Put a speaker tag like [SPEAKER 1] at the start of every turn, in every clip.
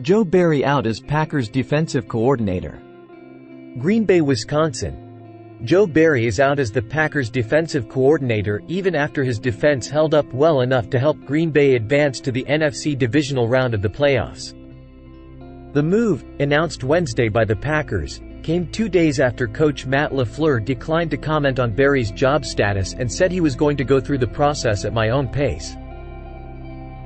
[SPEAKER 1] Joe Barry out as Packers defensive coordinator.
[SPEAKER 2] Green Bay, Wisconsin. Joe Barry is out as the Packers defensive coordinator even after his defense held up well enough to help Green Bay advance to the NFC divisional round of the playoffs. The move, announced Wednesday by the Packers, came 2 days after coach Matt LaFleur declined to comment on Barry's job status and said he was going to go through the process at my own pace.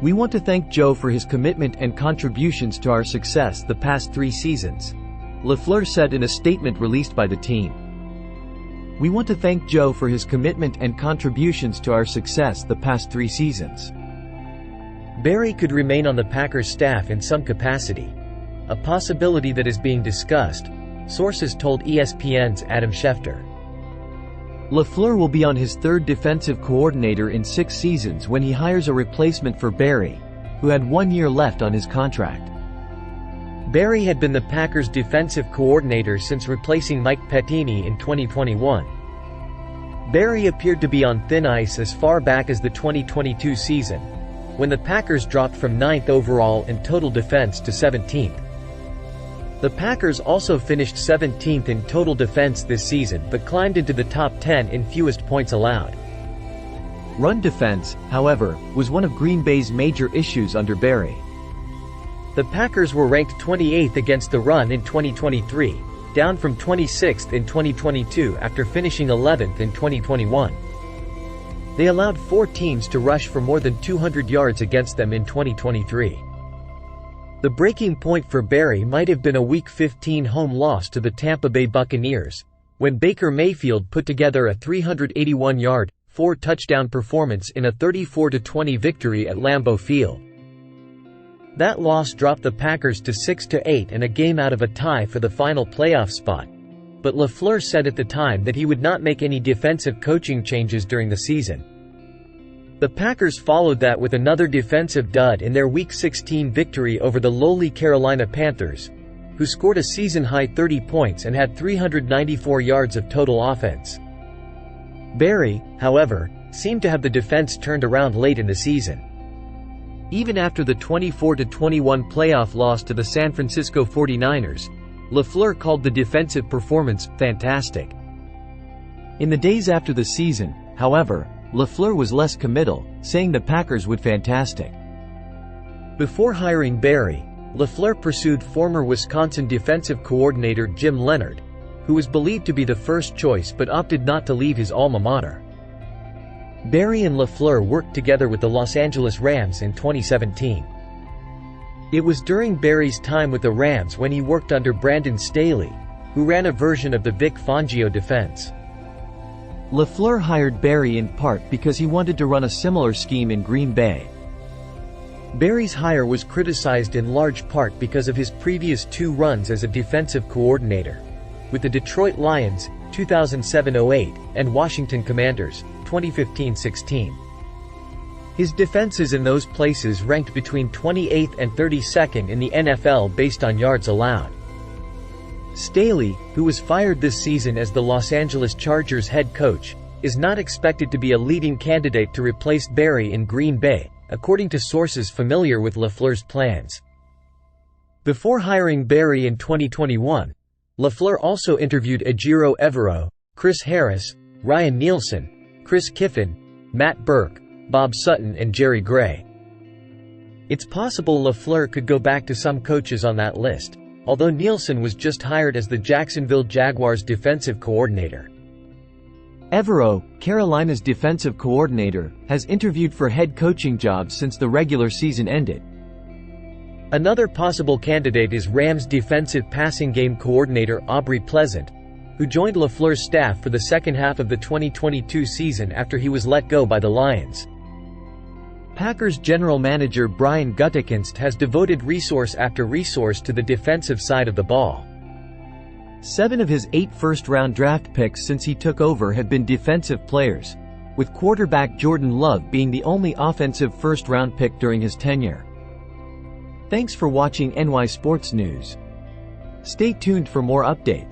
[SPEAKER 1] "We want to thank Joe for his commitment and contributions to our success the past 3 seasons," LaFleur said in a statement released by the team. "We want to thank Joe for his commitment and contributions to our success the past 3 seasons."
[SPEAKER 2] Barry could remain on the Packers staff in some capacity, a possibility that is being discussed, sources told ESPN's Adam Schefter.
[SPEAKER 1] LaFleur will be on his 3rd defensive coordinator in 6 seasons when he hires a replacement for Barry, who had 1 year left on his contract.
[SPEAKER 2] Barry had been the Packers' defensive coordinator since replacing Mike Pettine in 2021. Barry appeared to be on thin ice as far back as the 2022 season, when the Packers dropped from 9th overall in total defense to 17th. The Packers also finished 17th in total defense this season but climbed into the top 10 in fewest points allowed.
[SPEAKER 1] Run defense, however, was one of Green Bay's major issues under Barry.
[SPEAKER 2] The Packers were ranked 28th against the run in 2023, down from 26th in 2022 after finishing 11th in 2021. They allowed 4 teams to rush for more than 200 yards against them in 2023. The breaking point for Barry might have been a Week 15 home loss to the Tampa Bay Buccaneers, when Baker Mayfield put together a 381-yard, 4-touchdown performance in a 34-20 victory at Lambeau Field. That loss dropped the Packers to 6-8 and a game out of a tie for the final playoff spot, but LaFleur said at the time that he would not make any defensive coaching changes during the season. The Packers followed that with another defensive dud in their Week 16 victory over the lowly Carolina Panthers, who scored a season-high 30 points and had 394 yards of total offense. Barry, however, seemed to have the defense turned around late in the season. Even after the 24-21 playoff loss to the San Francisco 49ers, LaFleur called the defensive performance fantastic. In the days after the season, however, LaFleur was less committal, saying the Packers would fantastic. Before hiring Barry, LaFleur pursued former Wisconsin defensive coordinator Jim Leonhard, who was believed to be the first choice but opted not to leave his alma mater. Barry and LaFleur worked together with the Los Angeles Rams in 2017. It was during Barry's time with the Rams when he worked under Brandon Staley, who ran a version of the Vic Fangio defense.
[SPEAKER 1] LaFleur hired Barry in part because he wanted to run a similar scheme in Green Bay.
[SPEAKER 2] Barry's hire was criticized in large part because of his previous 2 runs as a defensive coordinator, with the Detroit Lions, 2007-08, and Washington Commanders, 2015-16. His defenses in those places ranked between 28th and 32nd in the NFL based on yards allowed. Staley, who was fired this season as the Los Angeles Chargers head coach, is not expected to be a leading candidate to replace Barry in Green Bay, according to sources familiar with LaFleur's plans. Before hiring Barry in 2021, LaFleur also interviewed Ejiro Evero, Chris Harris, Ryan Nielsen, Chris Kiffin, Matt Burke, Bob Sutton and Jerry Gray. It's possible LaFleur could go back to some coaches on that list, although Nielsen was just hired as the Jacksonville Jaguars defensive coordinator.
[SPEAKER 1] Evero, Carolina's defensive coordinator, has interviewed for head coaching jobs since the regular season ended.
[SPEAKER 2] Another possible candidate is Rams defensive passing game coordinator Aubrey Pleasant, who joined LaFleur's staff for the second half of the 2022 season after he was let go by the Lions. Packers general manager Brian Gutekunst has devoted resource after resource to the defensive side of the ball.
[SPEAKER 1] 7 of his 8 first-round draft picks since he took over have been defensive players, with quarterback Jordan Love being the only offensive first-round pick during his tenure. Thanks for watching NY Sports News. Stay tuned for more updates.